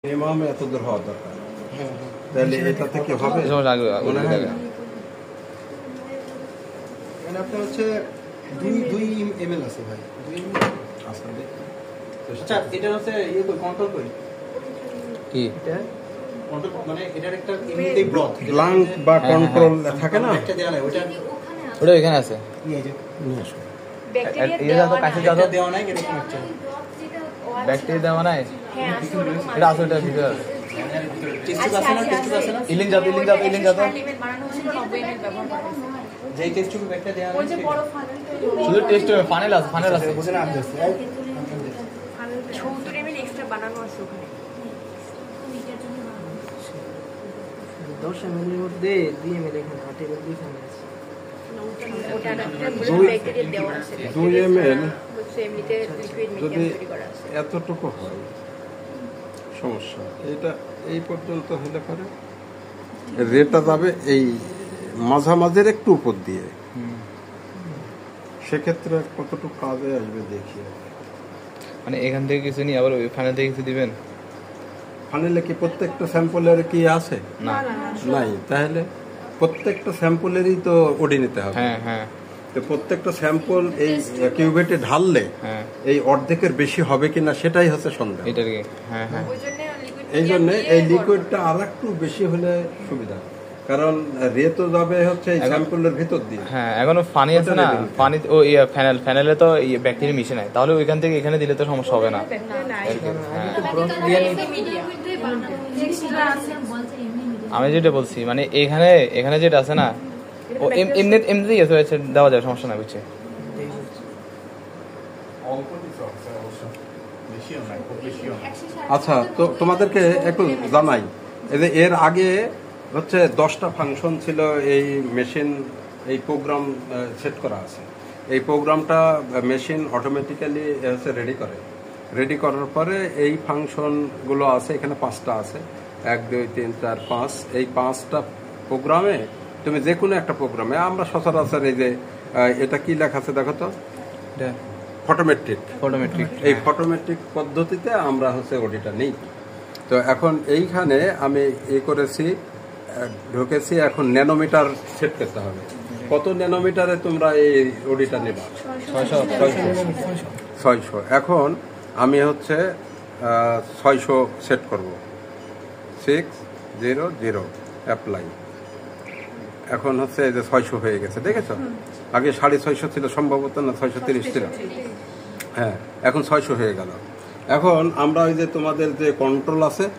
Minimum এত দূর হওয়া দরকার। তাহলে এটা থেকে হবে মনে হয় না। এখানে আপনার হচ্ছে 2 ml আছে ভাই, 2 ml আচ্ছা দেখি। আচ্ছা এটা হচ্ছে ইয়ে কই কন্ট্রোল কই কি এটা কন্ট্রোল মানে এটার একটা এমনিতেই ব্লক ব্লাঙ্ক বা কন্ট্রোল থাকে না, একটা দেওয়া নাই ওটা ওটা এখানে আছে। নিয়ে যাও নিয়ে আসো। এটা তো কাছে যাও, এটা দেওয়া নাই এরকম একটা ব্যাকটেরিয়া দেওয়া নাই। হ্যাঁ আছে ওরকম এটা আছে, ওটার ভিতরে আছে। টেস্ট আছে না, টেস্ট আছে না, ইলিন যাবে। লিমিট বানানো হয়েছিল 90 ml ব্যবহার করা হয়েছে। যেই টেস্ট টুকু একটা দেওয়া ওই নাই যে বড় ফানেলটা শুধু টেস্ট ফানেল আছে। বুঝে না আসছে 70 ml এক্সট্রা বানানো আছে ওখানে। 10 ml এর মধ্যে 2 ml এখানে 8 ml এখানে আছে। ওটা একটা ব্যাকটেরিয়া দেওয়া আছে। 2 ml হচ্ছে এমনিতে লিকুইড যদি মিডিয়াম তৈরি করা আছে। এতটুকু হয় সমস্যা, এটা এই পর্যন্ত হলে পারে রেটা যাবে এই মাঝামাঝির একটু উপর দিয়ে, সেক্ষেত্রে কতটুকু কাজে আসবে দেখি। মানে এখান থেকে কিছু নিয়ে আবার ওই ফানেল থেকে কিছু দিবেন? ফানেলে কি প্রত্যেকটা স্যাম্পলের কি আছে? না নাই, তাহলে প্রত্যেকটা স্যাম্পলেরই তো ওডি নিতে হবে। হ্যাঁ তো প্রত্যেকটা স্যাম্পল এই কিউবেটে ঢাললে হ্যাঁ এই অর্ধেকের বেশি হবে কিনা সেটাই হচ্ছে সন্দেহ। এটার কি হ্যাঁ ওই জন্য লিকুইড এই জন্য এই লিকুইডটা আর একটু বেশি হলে সুবিধা, কারণ রে তো যাবে হচ্ছে এই স্যাম্পলের ভিতর দিয়ে। হ্যাঁ এখনো পানি আছে না, পানি ও ফ্যানেলে তো ব্যাকটেরিয়া মিশে নাই, তাহলে ওইখান থেকে এখানে দিলে তো সমস্যা হবে না। আমি যেটা বলছি মানে এখানে যেটা আছে না, ও এমনিতেই আছে, দেওয়া যায়, সমস্যা না বুঝছে। আচ্ছা, তো তোমাদেরকে একটু জানাই, এই যে এর আগে হচ্ছে 10টা ফাংশন ছিল এই মেশিন, এই প্রোগ্রাম সেট করা আছে। এই প্রোগ্রামটা মেশিন অটোমেটিক্যালি হচ্ছে রেডি করার পরে এই ফাংশনগুলো আছে, এখানে 5টা আছে, 1 2 3 4 5। এই 5টা প্রোগ্রামে তুমি যে কোনো একটা প্রোগ্রামে, আমরা সচরাচর এই যে এটা কি লেখা আছে দেখো তো, ফটোমেট্রিক। এই ফটোমেট্রিক পদ্ধতিতে আমরা হচ্ছে ওডিটা নেই। তো এখন এইখানে আমি ঢুকেছি, এখন ন্যানোমিটার সেট করতে হবে। কত ন্যানোমিটারে তোমরা এই ওডিটা নেবা? 600। এখন আমি হচ্ছে 600 সেট করব, 600 অ্যাপ্লাই। এখন হচ্ছে এই যে 600 হয়ে গেছে, দেখেছো? আগে 650 ছিল সম্ভবত, না 630 ছিল। হ্যাঁ, এখন 600 হয়ে গেল। এখন আমরা ওই যে তোমাদের যে কন্ট্রোল আছে,